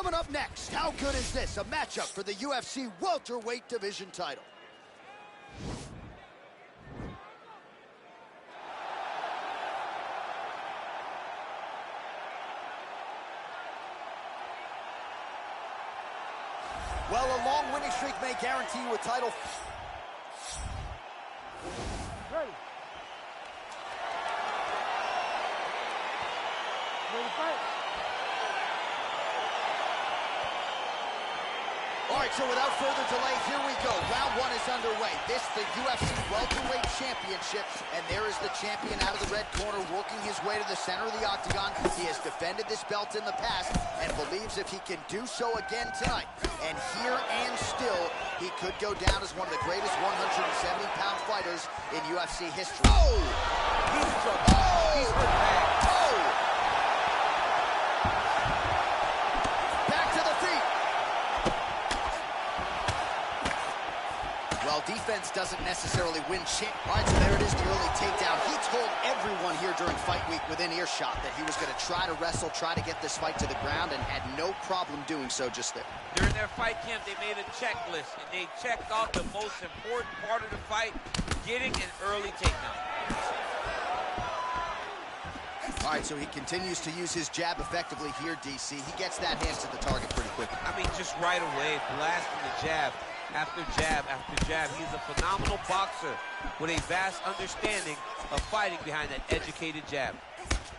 Coming up next, how good is this? A matchup for the UFC welterweight division title. Well, a long winning streak may guarantee you a title. Ready. Ready to fight. All right, so without further delay, here we go. Round one is underway. This, the UFC Welterweight Championships, and there is the champion out of the red corner working his way to the center of the octagon. He has defended this belt in the past and believes if he can do so again tonight, and here and still, he could go down as one of the greatest 170-pound fighters in UFC history. Oh! He's in trouble. Oh! He's hurt bad. Oh! Back to the feet. Well, defense doesn't necessarily win champ. All right, so there it is, the early takedown. He told everyone here during fight week within earshot that he was going to try to wrestle, try to get this fight to the ground, and had no problem doing so just there. During their fight camp, they made a checklist, and they checked off the most important part of the fight, getting an early takedown. All right, so he continues to use his jab effectively here, DC. He gets that hands to the target pretty quickly. I mean, just right away, blasting the jab after jab after jab. He's a phenomenal boxer with a vast understanding of fighting behind that educated jab.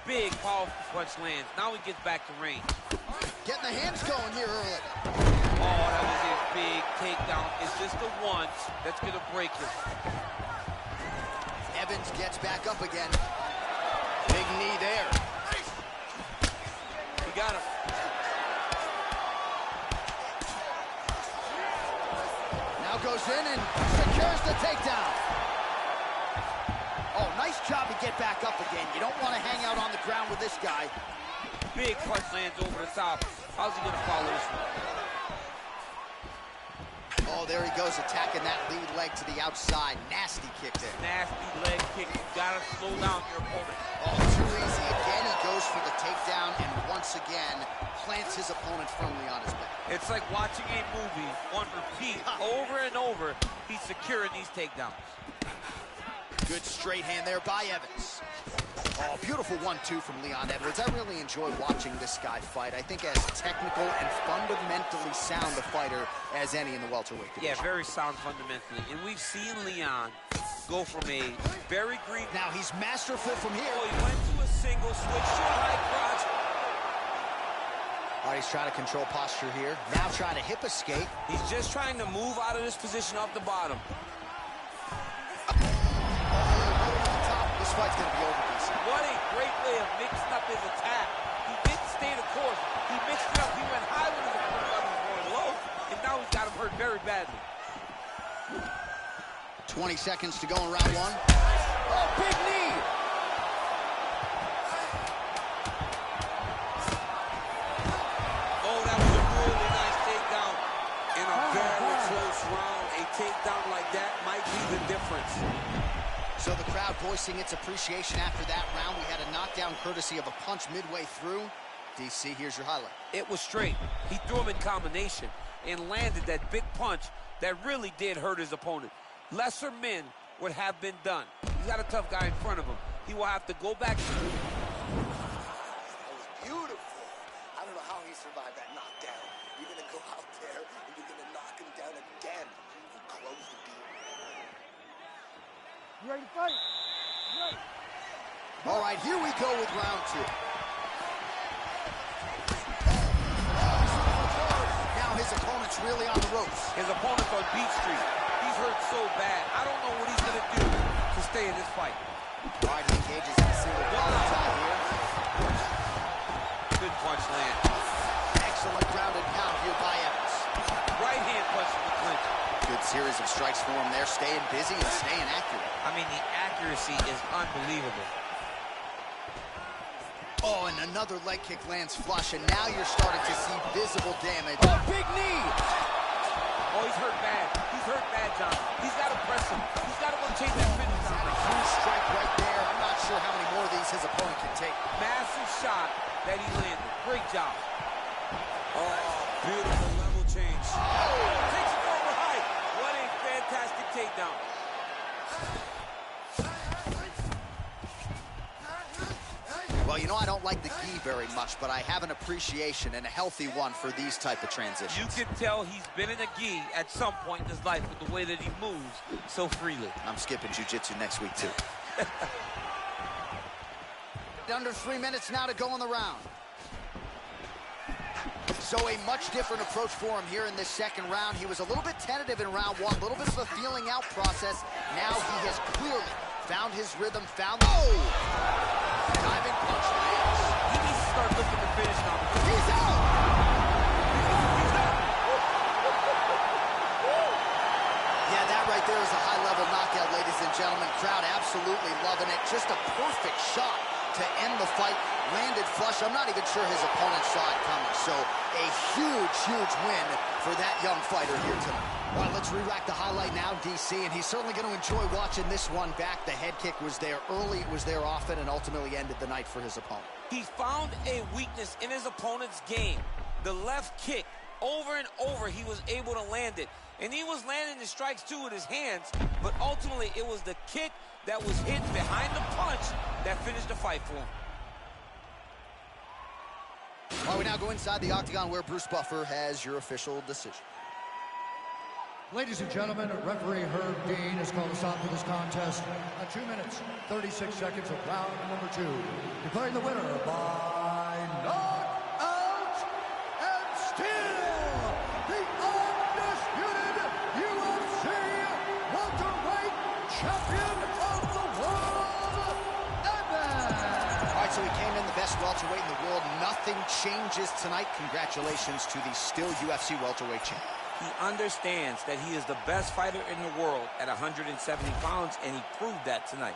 Big, powerful punch lands. Now he gets back to range. Getting the hands going here early. Oh, that was a big takedown. It's just the once that's going to break him. Evans gets back up again. Big knee there. He got him. Now goes in and secures the takedown. Oh, nice job to get back up again. You don't want to hang out on the ground with this guy. Big punch lands over the top. How's he going to follow this one? Oh, there he goes, attacking that lead leg to the outside. Nasty kick there. Nasty leg kick. You got to slow down your opponent. Oh, too easy. Again, he goes for the takedown and once again plants his opponent firmly on his back. It's like watching a movie on repeat over and over. He's securing these takedowns. Good straight hand there by Evans. Oh, beautiful 1-2 from Leon Edwards. I really enjoy watching this guy fight. I think as technical and fundamentally sound a fighter as any in the welterweight division. Yeah, very sound fundamentally. And we've seen Leon go from a very green... Now he's masterful from here. Oh, he went to a single, switch to a high crotch. All right, he's trying to control posture here. Now trying to hip escape. He's just trying to move out of this position off the bottom. This fight's going to be over, DC. What a great way of mixing up his attack. He didn't stay the course. He mixed it up. He went high when his opponent thought he was going low, and now he's got him hurt very badly. 20 seconds to go in round one. Oh, big knee! Oh, that was a really nice takedown in a very close round. A takedown like that might be the difference. So the crowd voicing its appreciation after that round. We had a knockdown courtesy of a punch midway through. DC, here's your highlight. It was straight. He threw him in combination and landed that big punch that really did hurt his opponent. Lesser men would have been done. He's got a tough guy in front of him. He will have to go back. That was beautiful. I don't know how he survived that knockdown. You're going to go out there and you're going to knock him down again and close the deal. You ready to fight? You ready? All right, here we go with round two. Now his opponent's really on the ropes. His opponent's on Beat Street. He's hurt so bad. I don't know what he's going to do to stay in this fight. All right, he engages in a single collar tie here. Good punch land. Excellent ground and pound here by Evans. Right hand punch in the clinch. Good series of strikes for him there, staying busy and staying accurate. I mean, the accuracy is unbelievable. Oh, and another leg kick lands flush, and now you're starting to see visible damage. Oh, big knee! Oh, he's hurt bad. He's hurt bad, John. He's got to press him. He's got to rotate that finish down. A huge strike right there. I'm not sure how many more of these his opponent can take. Massive shot that he landed. Great job. Oh, beautiful level change. Oh, takes it over height. What a fantastic takedown. Well, you know, I don't like the gi very much, but I have an appreciation and a healthy one for these type of transitions. You can tell he's been in a gi at some point in his life with the way that he moves so freely. I'm skipping jiu-jitsu next week, too. Under 3 minutes now to go in the round. So a much different approach for him here in this second round. He was a little bit tentative in round one, a little bit of a feeling out process. Now he has clearly found his rhythm, found the... Oh! Diving punch lands. He needs to start looking to finish now. He's out! Yeah, that right there is a high-level knockout, ladies and gentlemen. Crowd absolutely loving it. Just a perfect shot to end the fight. Landed flush. I'm not even sure his opponent saw it coming. So a huge, huge win for that young fighter here tonight. All right, let's re-rack the highlight now, DC, and he's certainly going to enjoy watching this one back. The head kick was there early, it was there often, and ultimately ended the night for his opponent. He found a weakness in his opponent's game. The left kick, over and over, he was able to land it. And he was landing the strikes, too, with his hands, but ultimately it was the kick that was hit behind the punch that finished the fight for him. All right, we now go inside the octagon where Bruce Buffer has your official decision. Ladies and gentlemen, referee Herb Dean has called us on for this contest at 2 minutes, 36 seconds of round number 2. Declaring the winner by knockout and still the undisputed UFC welterweight champion of the world, Evan. All right, so he came in the best welterweight in the world. Nothing changes tonight. Congratulations to the still UFC welterweight champion. He understands that he is the best fighter in the world at 170 pounds, and he proved that tonight.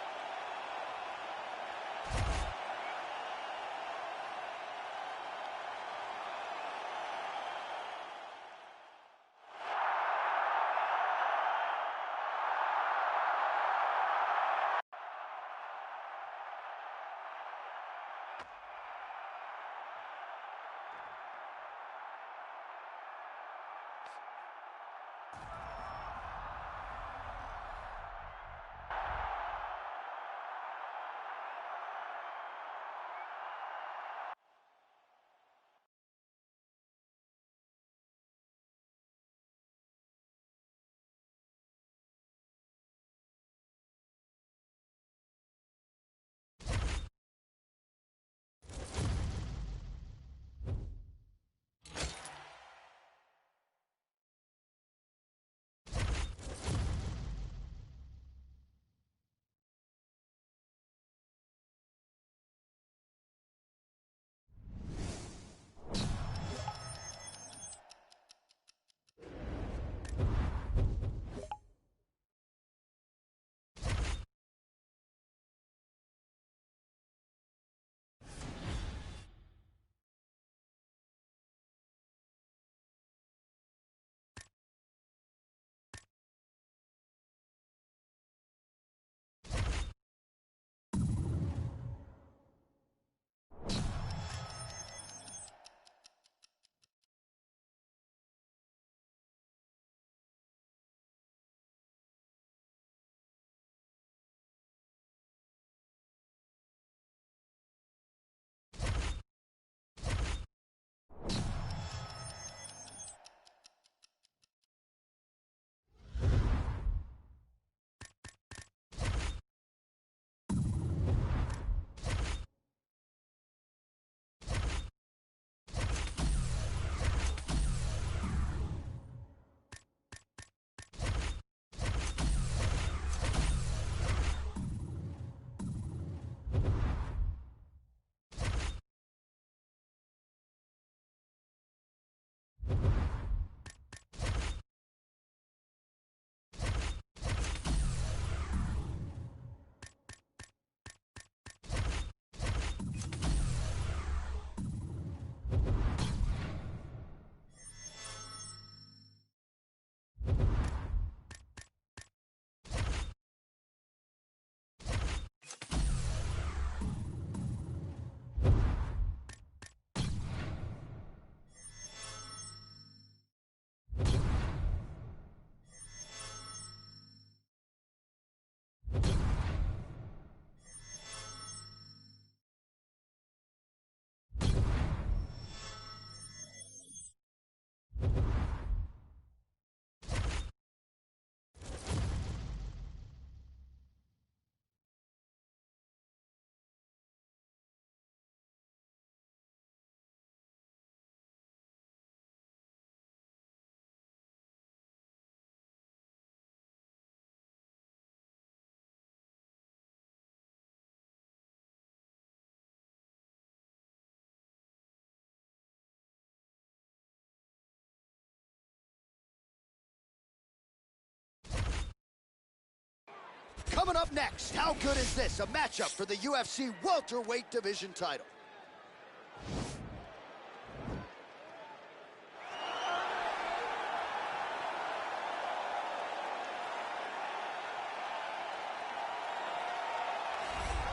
Coming up next, how good is this? A matchup for the UFC welterweight division title.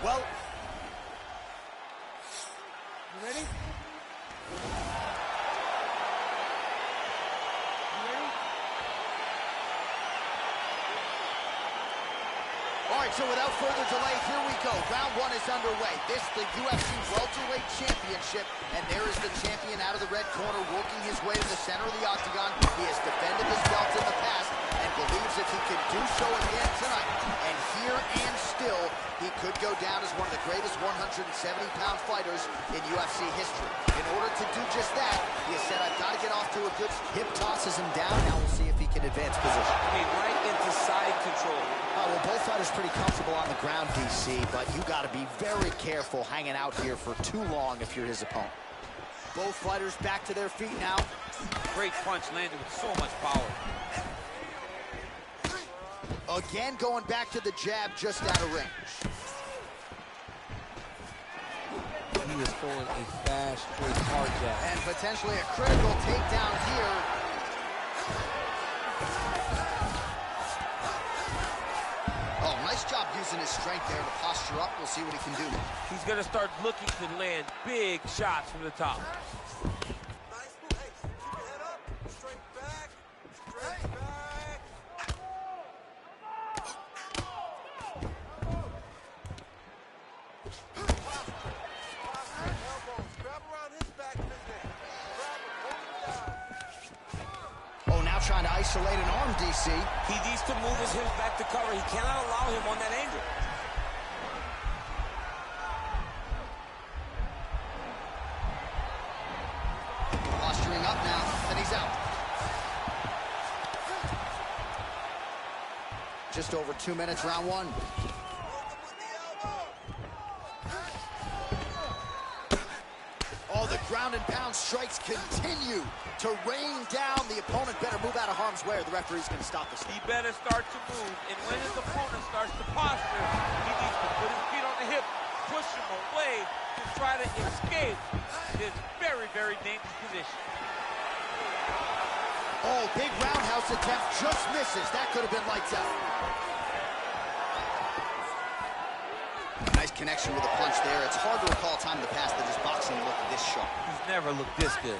Well, You ready? all right, so without further delay, here we go. Round one is underway. This, the UFC welterweight championship, and there is the champion out of the red corner working his way to the center of the octagon. He has defended this belt in the past and believes if he can do so again tonight. And here and still, he could go down as one of the greatest 170-pound fighters in UFC history. In order to do just that, he has said, I've got to get off to a good hip tosses him down. Now we'll see if he can advance position. I mean, right into side control. Well, both fighters pretty comfortable on the ground, DC, but you got to be very careful hanging out here for too long if you're his opponent. Both fighters back to their feet now. Great punch landed with so much power. Again, going back to the jab just out of range. He is throwing a fast, straight, hard jab. And potentially a critical takedown here. Oh, nice job using his strength there to posture up. We'll see what he can do. He's going to start looking to land big shots from the top. Nice move. Hey, keep your head up. Straight back. Straight back. Elbows. Grab around his back and his neck. Grab him. Hold him down. Oh, now trying to isolate an arm, DC. He needs to move his hips back to cover. He cannot allow him on that angle. Posturing up now, and he's out. Just over 2 minutes, round one. Oh, the ground and pound strikes continue to rain down. The opponent better move out of harm's way or the referee's going to stop this. He better start to move, and when his opponent starts to posture, he needs to put his feet on the hip, push him away to try to escape this very, very dangerous position. Oh, big roundhouse attempt just misses. That could have been lights out. Nice connection with a punch there. It's hard to recall a time in the past that his boxing looked this sharp. He's never looked this good.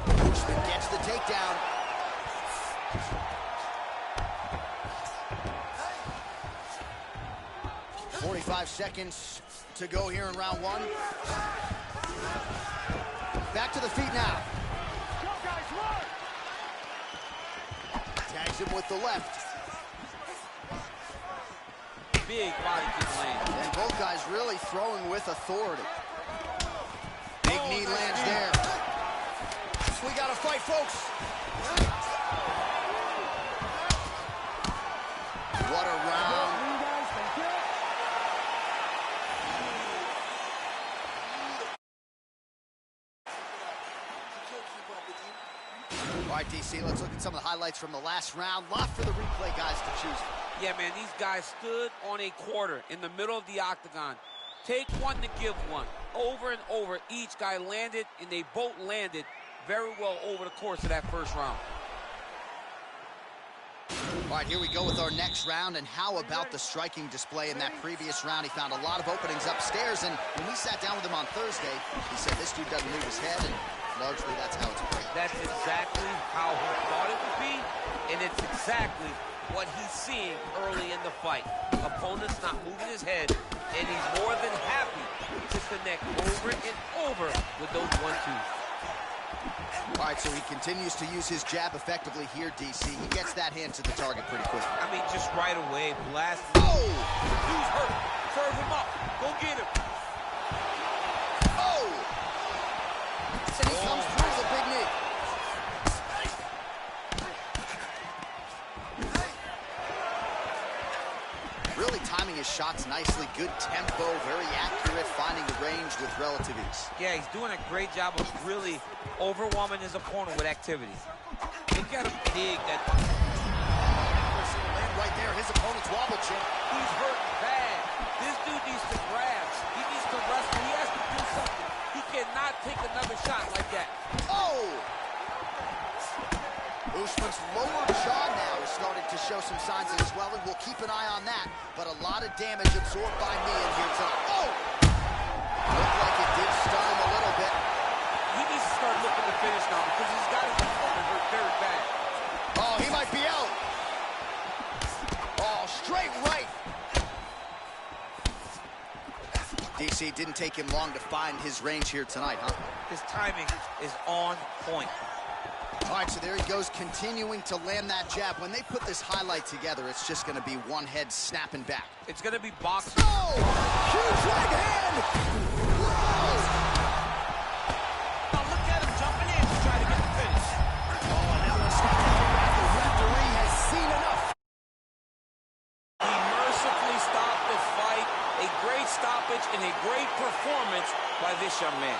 Usman gets the takedown. .45 seconds to go here in round one. Back to the feet now. Go, guys, run! Tags him with the left. Big body kick land. And both guys really throwing with authority. Big knee lands there. We got to fight, folks. What a round. You guys, thank you. All right, DC, let's look at some of the highlights from the last round. Lot for the replay guys to choose from. Yeah, man, these guys stood on a quarter in the middle of the octagon. Take one to give one. Over and over, each guy landed, and they both landed very well over the course of that first round. All right, here we go with our next round, and how about the striking display in that previous round? He found a lot of openings upstairs, and when we sat down with him on Thursday, he said this dude doesn't move his head, and largely that's how it's played. That's exactly how he thought it would be, and it's exactly what he's seeing early in the fight. Opponent's not moving his head, and he's more than happy to connect over and over with those 1-2s. All right, so he continues to use his jab effectively here, DC. He gets that hand to the target pretty quick. I mean, just right away, blast. Oh! Dude's hurt. Serve him up. Go get him. Oh! And he comes through with a big knee. Really timing his shots nicely. Good tempo, very accurate, finding the range with relative ease. Yeah, he's doing a great job of really overwhelming his opponent with activity. Look at him dig that. Land right there. His opponent's wobble chin. He's hurt bad. This dude needs to grab. He needs to wrestle. He has to do something. He cannot take another shot like that. Oh! Usman's lower jaw now is starting to show some signs of swelling. We'll keep an eye on that, but a lot of damage absorbed by me in here tonight. Oh! Looked like it did stun him a little bit. He needs to start looking to finish now because he's got his opponent hurt very bad. Oh, he might be out. Oh, straight right. DC, didn't take him long to find his range here tonight, huh? His timing is on point. All right, so there he goes, continuing to land that jab. When they put this highlight together, it's just going to be one head snapping back. It's going to be boxing. Oh! Huge right hand! Whoa! Now look at him jumping in to try to get the finish. Oh, and that one's snapping back. The referee has seen enough. He mercifully stopped the fight. A great stoppage and a great performance by this young man.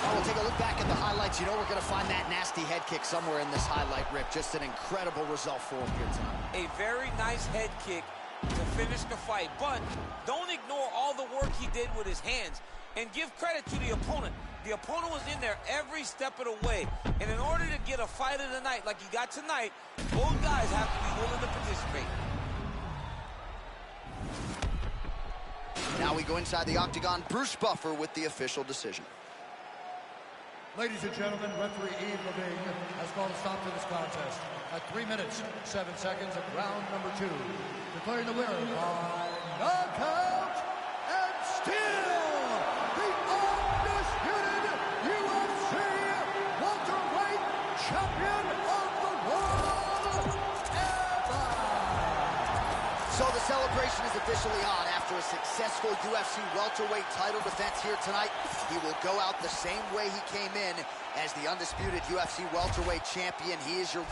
Oh, we'll take a look back at the highlights. You know we're going to find that nasty head kick somewhere in this highlight rip. Just an incredible result for him here tonight. A very nice head kick to finish the fight, but don't ignore all the work he did with his hands and give credit to the opponent. The opponent was in there every step of the way, and in order to get a fight of the night like he got tonight, both guys have to be willing to participate. Now we go inside the octagon. Bruce Buffer with the official decision. Ladies and gentlemen, referee Yves Lavigne has called a stop to this contest at 3 minutes, 7 seconds of round number 2. Declaring the winner by knockout and still the undisputed UFC welterweight champion of the world ever. So the celebration is officially on. After a successful UFC welterweight title defense here tonight, he will go out the same way he came in as the undisputed UFC welterweight champion. He is your...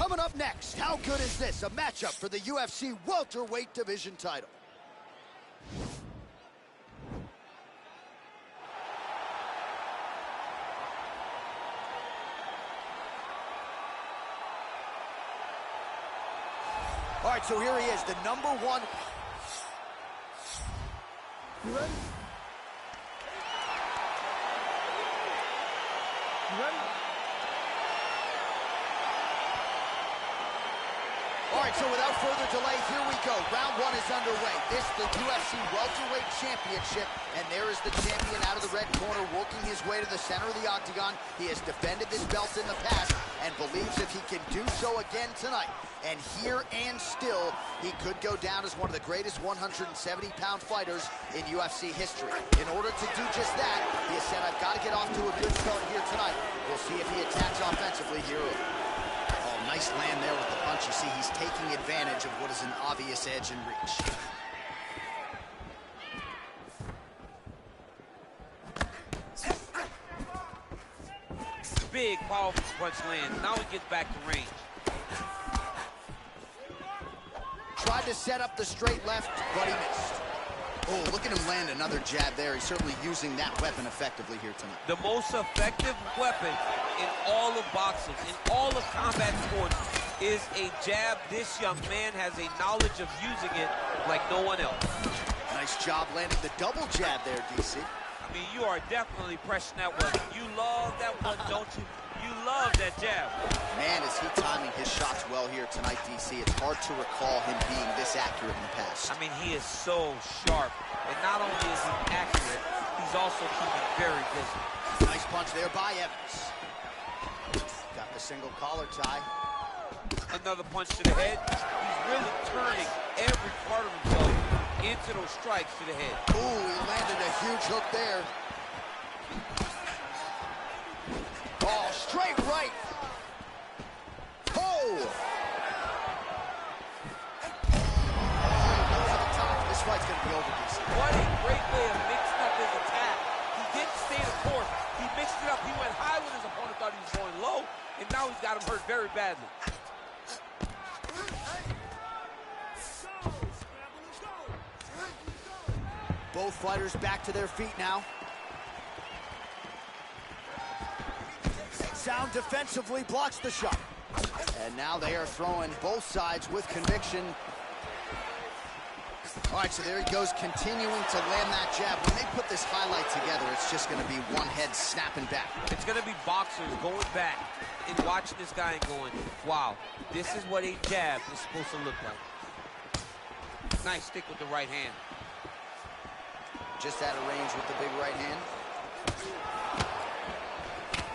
Coming up next, how good is this? A matchup for the UFC welterweight division title. All right, so here he is, the #1. You ready? You ready? All right, so without further delay, here we go. Round 1 is underway. This, the UFC Welterweight Championship, and there is the champion out of the red corner working his way to the center of the octagon. He has defended this belt in the past and believes if he can do so again tonight, and here and still, he could go down as one of the greatest 170-pound fighters in UFC history. In order to do just that, he has said, I've got to get off to a good start here tonight. We'll see if he attacks offensively here. Nice land there with the punch. You see, he's taking advantage of what is an obvious edge and reach. Big, powerful punch lands. Now he gets back to range. Tried to set up the straight left, but he missed. Oh, look at him land another jab there. He's certainly using that weapon effectively here tonight. The most effective weapon in all of boxing, in all of combat sports, is a jab. This young man has a knowledge of using it like no one else. Nice job landing the double jab there, DC. I mean, you are definitely pressing that one. You love that one, don't you? You love that jab. Man, is he timing his shots well here tonight, DC. It's hard to recall him being this accurate in the past. I mean, he is so sharp. And not only is he accurate, he's also keeping very busy. Nice punch there by Evans. Got the single collar tie. Another punch to the head. He's really turning every part of himself into those strikes to the head. Ooh, he landed a huge hook there. Oh, straight right. Oh! This fight's gonna be over, DC. What a great way of mixing up his attack. He didn't stay the course. He mixed it up. He went high when his opponent thought he was going low, and now he's got him hurt very badly. Both fighters back to their feet now. Sound defensively blocks the shot. And now they are throwing both sides with conviction. All right, so there he goes, continuing to land that jab. When they put this highlight together, it's just going to be one head snapping back. It's going to be boxers going back and watching this guy and going, wow, this is what a jab is supposed to look like. Nice stick with the right hand. Just out of range with the big right hand.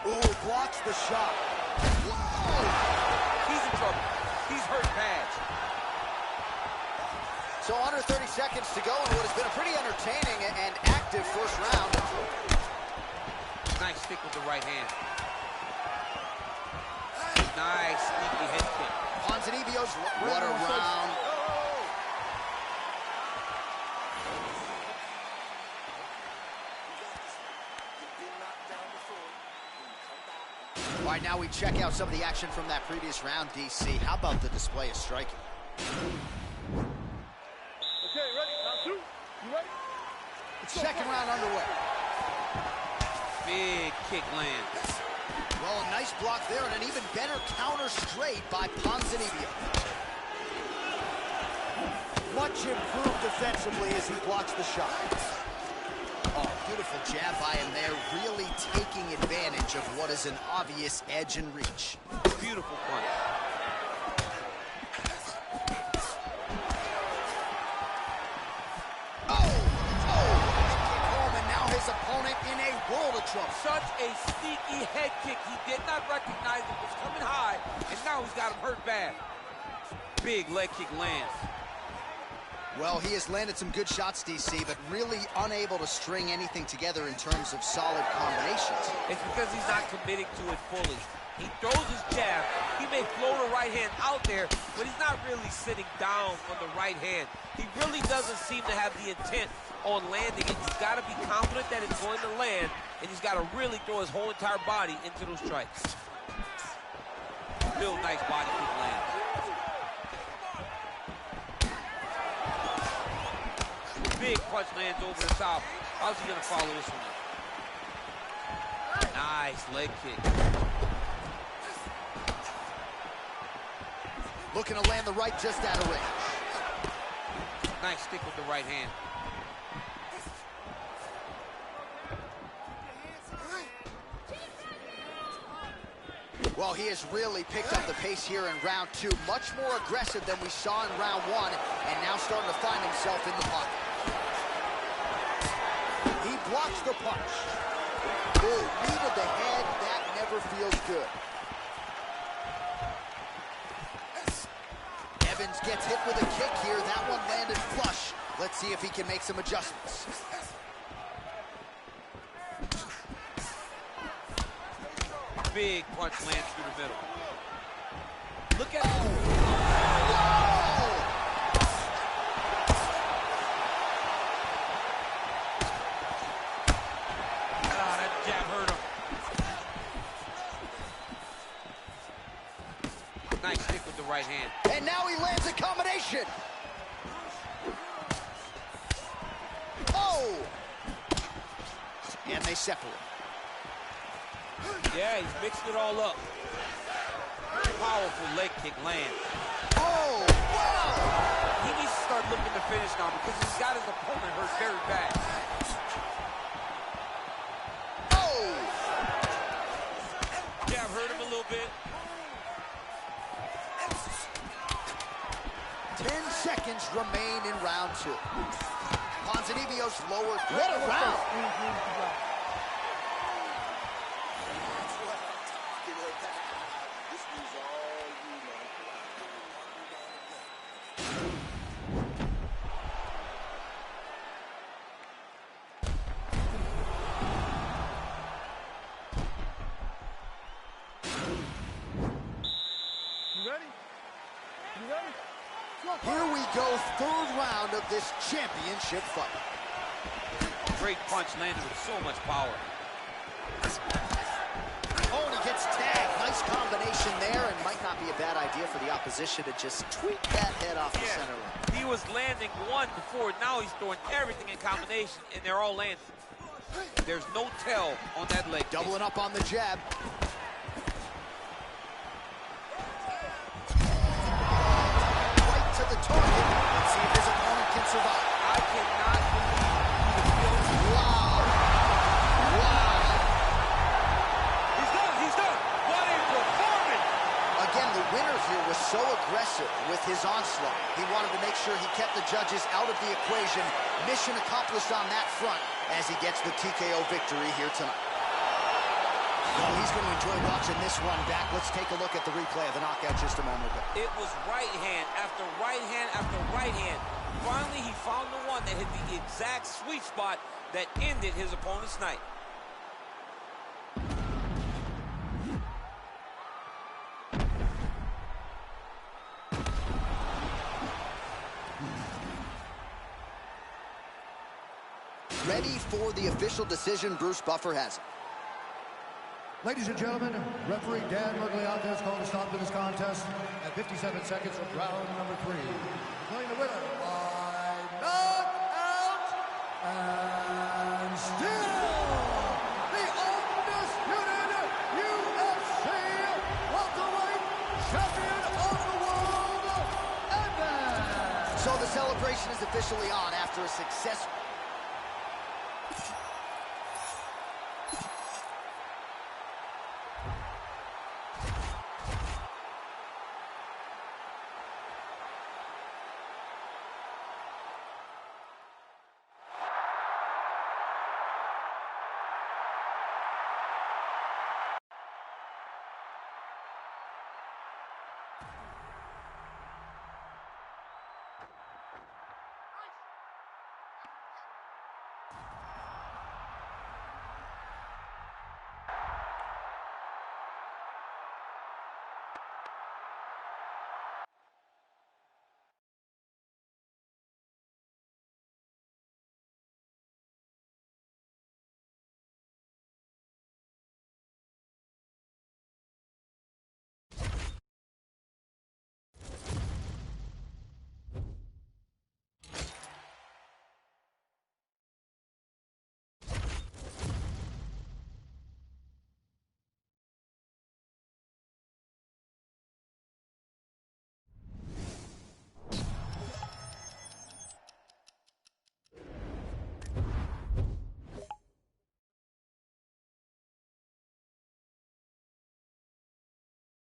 Ooh, blocks the shot. Whoa! He's in trouble. He's hurt bad. So under 30 seconds to go in what has been a pretty entertaining and active first round. Nice stick with the right hand. Nice sneaky head kick. Ponzinibbio's, what a round. All right, now we check out some of the action from that previous round, DC. How about the display of striking? Okay, ready? Round 2. You ready? Second round underway. Big kick lands. Well, a nice block there and an even better counter straight by Ponzinibbio. Much improved defensively as he blocks the shot. Oh, beautiful jab by him there, really taking advantage of what is an obvious edge and reach. Beautiful punch. His opponent in a world of trouble. Such a sneaky head kick. He did not recognize it was coming high, and now he's got him hurt bad. Big leg kick lands. Well, he has landed some good shots, DC, but really unable to string anything together in terms of solid combinations. It's because he's not committing to it fully. He throws his jab. He may float a right hand out there, but he's not really sitting down on the right hand. He really doesn't seem to have the intent on landing it. He's got to be confident that it's going to land, and he's got to really throw his whole entire body into those strikes. Real nice body kick land. Big punch lands over the top. How's he gonna follow this one up? Nice leg kick. Looking to land the right just out of range. Nice stick with the right hand. Well, he has really picked up the pace here in round 2. Much more aggressive than we saw in round 1, and now starting to find himself in the pocket. He blocks the punch. Ooh, knee to the head, that never feels good. Evans gets hit with a kick here. That one landed flush. Let's see if he can make some adjustments. Big punch lands through the middle. Look at that jab hurt him. Nice stick with the right hand. And now he lands a combination. Oh! And they separate. Yeah, he's mixing it all up. Powerful leg kick lands. Oh, wow! He needs to start looking to finish now because he's got his opponent hurt very bad. Oh! Jab hurt him a little bit. 10 seconds remain in round 2. Ponzinibbio's lower. What a round! Here we go, 3rd round of this championship fight. Great punch landed with so much power. Oh, and he gets tagged. Nice combination there, and might not be a bad idea for the opposition to just tweak that head off the center line. He was landing one before, now he's throwing everything in combination, and they're all landing. There's no tell on that leg. Doubling up on the jab. To the target. Let's see if his opponent can survive. I cannot believe he was still. Wow. Wow. He's done. He's done. What a performance. Again, the winner here was so aggressive with his onslaught. He wanted to make sure he kept the judges out of the equation. Mission accomplished on that front as he gets the TKO victory here tonight. Well, he's going to enjoy watching this one back. Let's take a look at the replay of the knockout just a moment ago. It was right hand after right hand after right hand. Finally, he found the one that hit the exact sweet spot that ended his opponent's night. Ready for the official decision. Bruce Buffer has it. Ladies and gentlemen, referee Dan Miragliotta has called a stop to this contest at 57 seconds of round number 3. Declaring the winner by knockout and still the undisputed UFC welterweight champion of the world, Evans. So the celebration is officially on after a successful